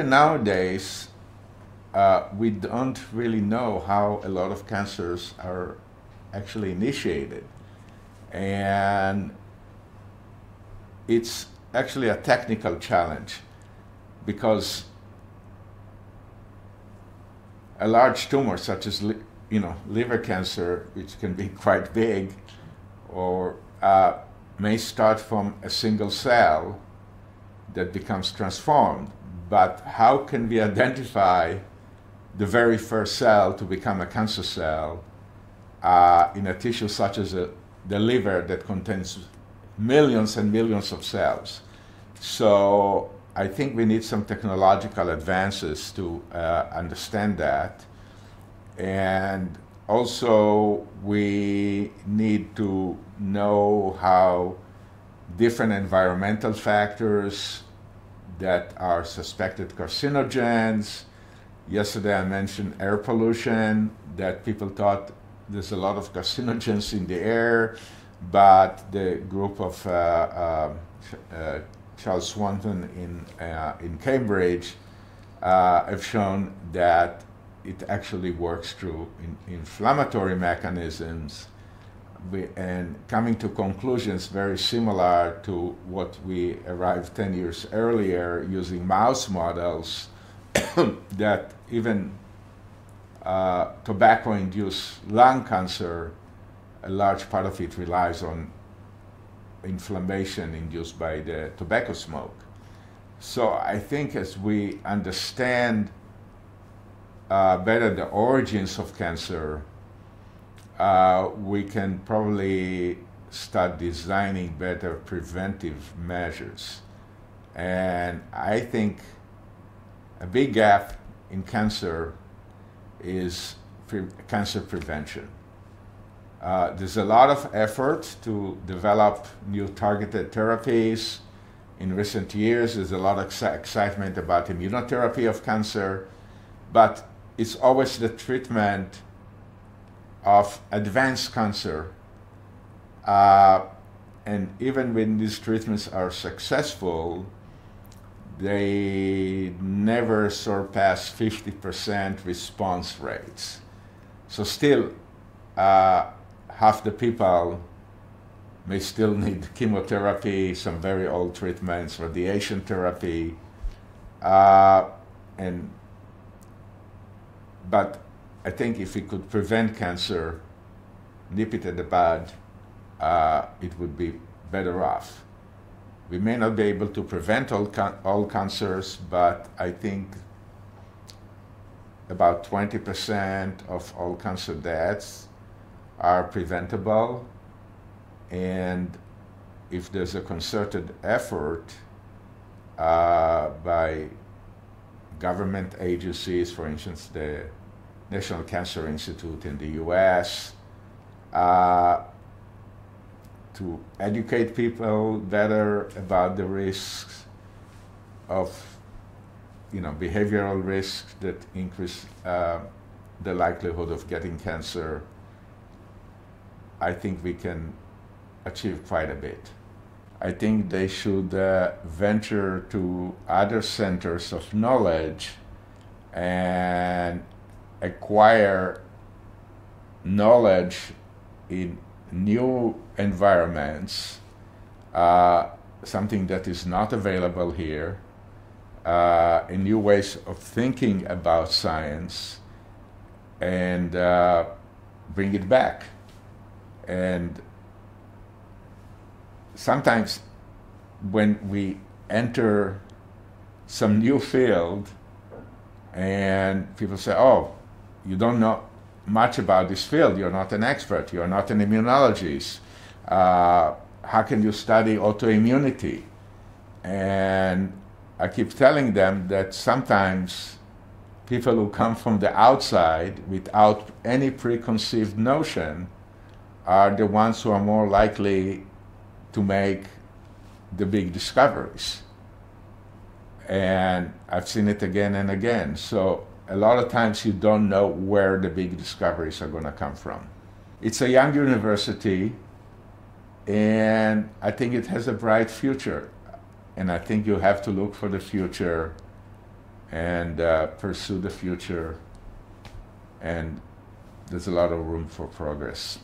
even nowadays, we don't really know how a lot of cancers are actually initiated. And it's actually a technical challenge because a large tumor such as liver cancer, which can be quite big, or may start from a single cell that becomes transformed. But how can we identify the very first cell to become a cancer cell in a tissue such as the liver that contains millions and millions of cells? So I think we need some technological advances to understand that. And also we need to know how different environmental factors that are suspected carcinogens. Yesterday I mentioned air pollution, that people thought there's a lot of carcinogens in the air, but the group of Charles Swanton in Cambridge have shown that it actually works through inflammatory mechanisms, and coming to conclusions very similar to what we arrived 10 years earlier using mouse models that even tobacco-induced lung cancer, a large part of it relies on inflammation induced by the tobacco smoke. So I think as we understand better the origins of cancer, we can probably start designing better preventive measures. And I think a big gap in cancer is cancer prevention. There's a lot of effort to develop new targeted therapies. In recent years, there's a lot of excitement about immunotherapy of cancer, but it's always the treatment of advanced cancer. And even when these treatments are successful, they never surpass 50% response rates. So still, half the people may still need chemotherapy, some very old treatments, radiation therapy, but I think if we could prevent cancer, nip it in the bud, it would be better off. We may not be able to prevent all cancers, but I think about 20% of all cancer deaths are preventable. And if there's a concerted effort by government agencies, for instance, the National Cancer Institute in the US, to educate people better about the risks of, behavioral risks that increase the likelihood of getting cancer, I think we can achieve quite a bit. I think they should venture to other centers of knowledge and acquire knowledge in new environments, something that is not available here, in new ways of thinking about science, and bring it back. And sometimes when we enter some new field and people say, oh, you don't know much about this field, you're not an expert, you're not an immunologist, how can you study autoimmunity? And I keep telling them that sometimes people who come from the outside without any preconceived notion are the ones who are more likely to make the big discoveries. And I've seen it again and again. So a lot of times you don't know where the big discoveries are going to come from. It's a young university, and I think it has a bright future. And I think you have to look for the future and pursue the future, and there's a lot of room for progress.